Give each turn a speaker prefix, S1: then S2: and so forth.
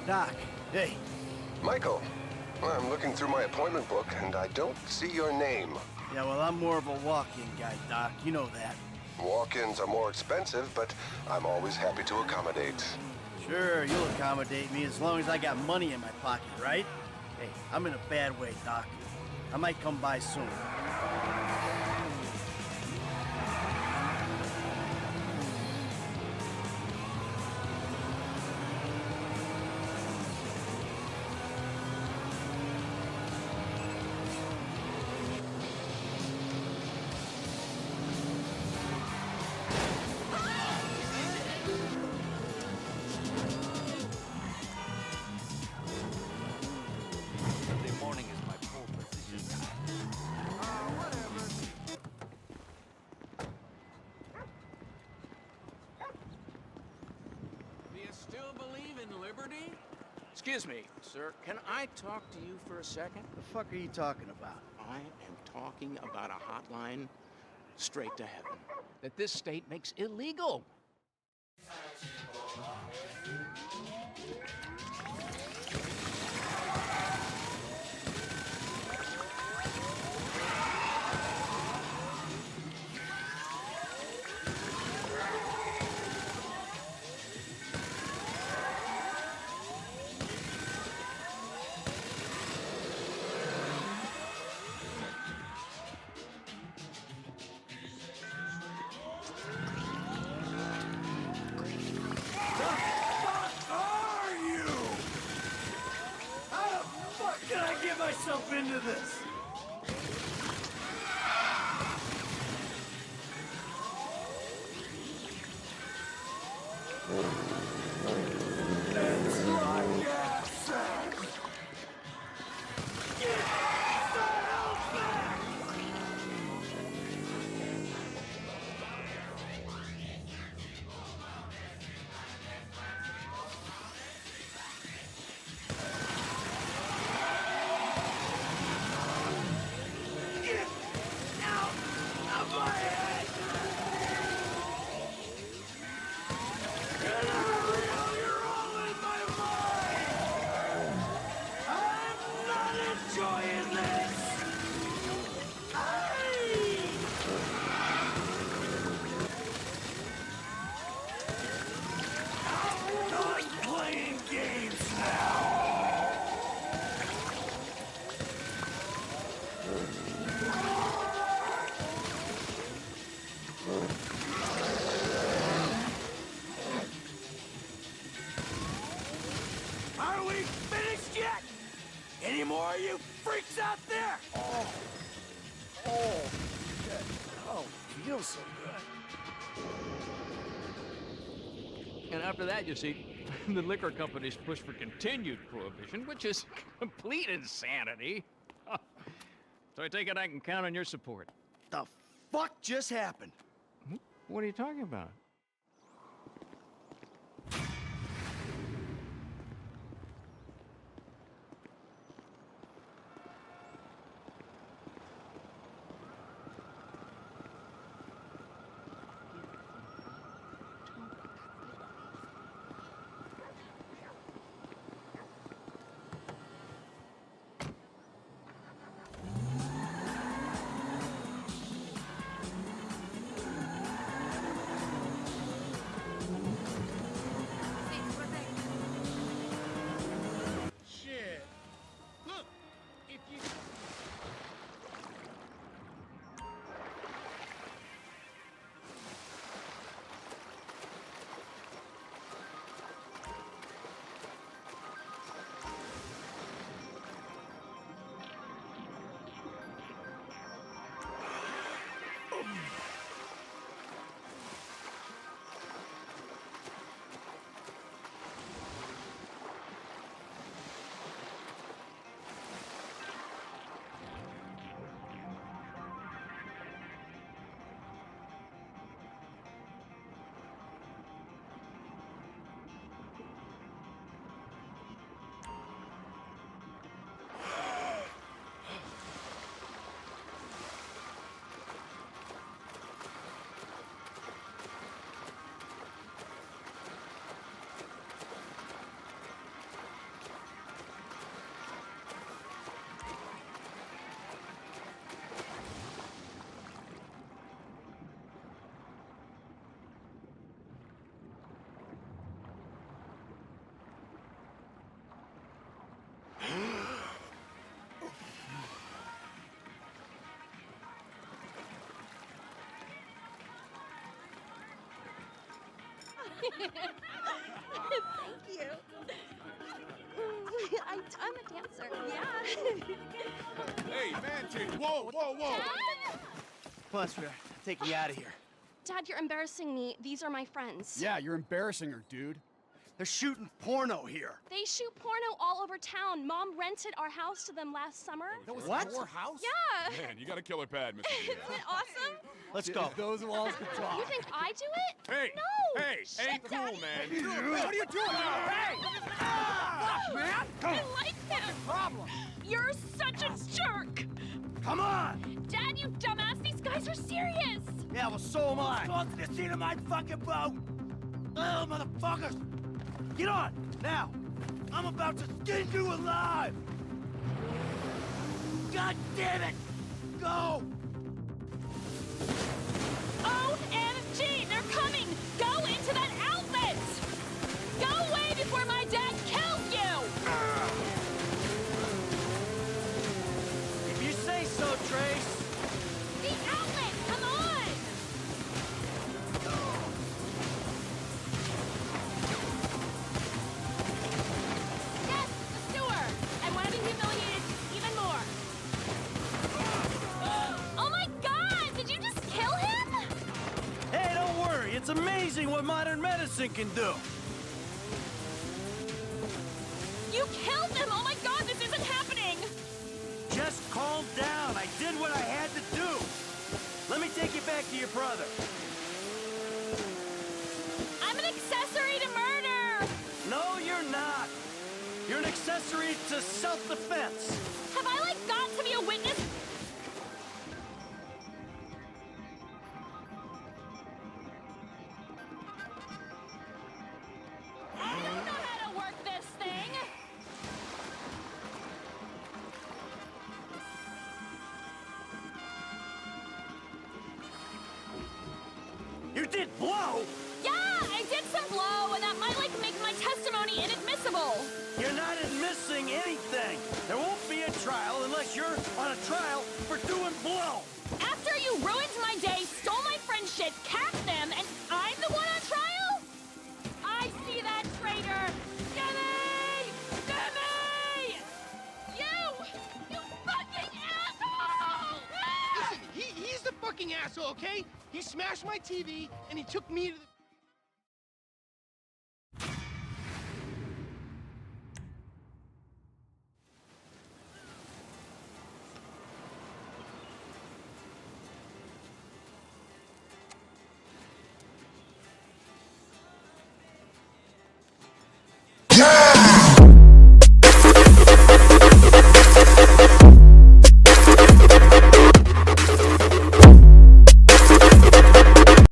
S1: Doc, hey.
S2: Michael, I'm looking through my appointment book, and I don't see your name.
S1: Yeah, well, I'm more of a walk-in guy, Doc. You know that.
S2: Walk-ins are more expensive, but I'm always happy to accommodate.
S1: Sure, you'll accommodate me as long as I got money in my pocket, right? Hey, I'm in a bad way, Doc. I might come by soon.
S3: Excuse me, sir. Can I talk to you for a second?
S1: The fuck are you talking about?
S3: I am talking about a hotline straight to heaven that this state makes illegal.
S1: Myself into this. More you freaks out there! Oh, shit. Oh, feels so good.
S3: And after that, you see, the liquor companies push for continued prohibition, which is complete insanity. So I take it I can count on your support.
S1: The fuck just happened?
S3: What are you talking about?
S4: Thank you. I'm a dancer. Yeah.
S5: Hey, man, whoa, whoa, whoa.
S4: Dad?
S1: Come on, sweetheart. Take you out of here.
S4: Dad, you're embarrassing me. These are my friends.
S6: Yeah, you're embarrassing her, dude.
S1: They're shooting porno here.
S4: They shoot porno all over town. Mom rented our house to them last summer.
S6: That was
S1: What?
S6: your house?
S4: Yeah.
S5: Man, you got a killer pad, Mr.
S4: Isn't it awesome?
S1: Let's go.
S6: Those walls can talk.
S4: You think I do it?
S5: Hey,
S4: No.
S5: hey,
S4: Shit,
S5: ain't cool,
S4: Daddy.
S5: man.
S6: What are you doing? Hey! Fuck, man!
S4: I like him.
S6: Problem.
S4: You're such a jerk.
S1: Come on!
S4: Dad, you dumbass. These guys are serious.
S1: Yeah, well, so am I. Go to the scene of my fucking boat. Oh, motherfuckers! Get on, now! I'm about to skin you alive! God damn it! Go!
S4: OMG, they're coming! Go into that outlet! Go away before my dad kills you!
S1: If you say so, Trace.
S4: The outlet, come on! Yes, the sewer! I want to be humiliated even more. Oh my god, did you just kill him?
S1: Hey, don't worry. It's amazing what modern medicine can do.
S4: You killed him! Oh my god, this isn't happening!
S1: Just calm down. I did what I had to do. Let me take you back to your brother.
S4: I'm an accessory to murder!
S1: No, you're not. You're an accessory to self-defense.
S4: Have I, like, got to be a witness? I don't know how to work this thing!
S1: You did blow!
S4: Yeah, I did some blow, and that might, like, make my testimony inadmissible.
S1: You're not admitting anything. There won't be a trial unless you're on a trial for doing blow.
S4: After you ruined my day, stole my friend's shit, capped them, and I'm the one on trial? I see that, traitor! Gimme! Gimme! You fucking asshole!
S7: Listen, he's the fucking asshole, okay? He smashed my TV and he took me to the...